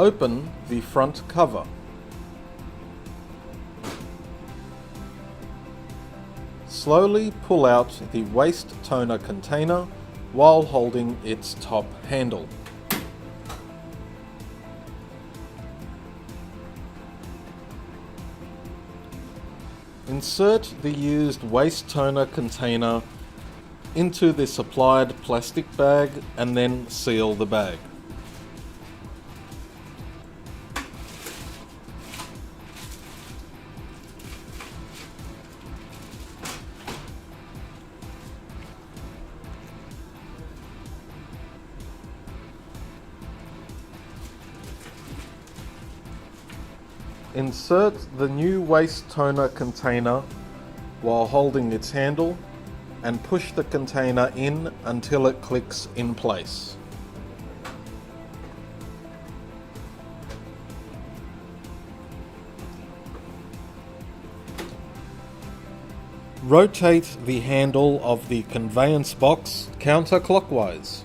Open the front cover. Slowly pull out the waste toner container while holding its top handle. Insert the used waste toner container into the supplied plastic bag and then seal the bag. Insert the new waste toner container while holding its handle and push the container in until it clicks in place. Rotate the handle of the conveyance box counterclockwise.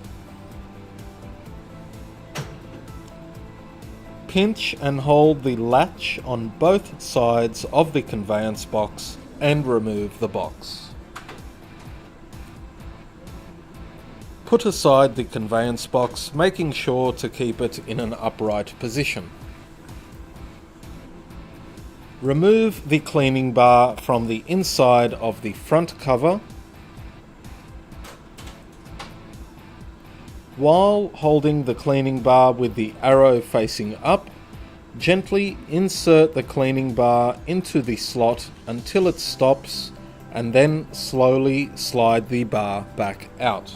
Pinch and hold the latch on both sides of the conveyance box and remove the box. Put aside the conveyance box, making sure to keep it in an upright position. Remove the cleaning bar from the inside of the front cover. While holding the cleaning bar with the arrow facing up, gently insert the cleaning bar into the slot until it stops, and then slowly slide the bar back out.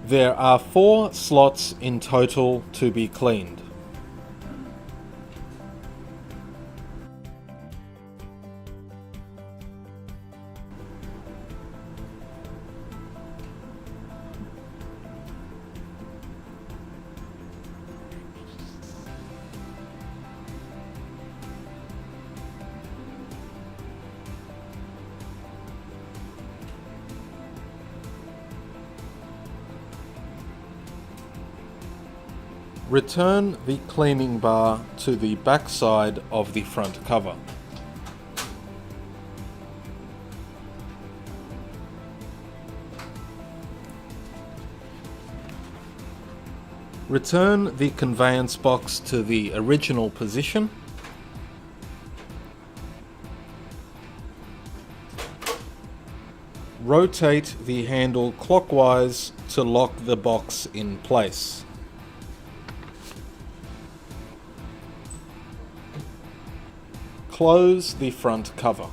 There are 4 slots in total to be cleaned. Return the cleaning bar to the back side of the front cover. Return the conveyance box to the original position. Rotate the handle clockwise to lock the box in place. Close the front cover.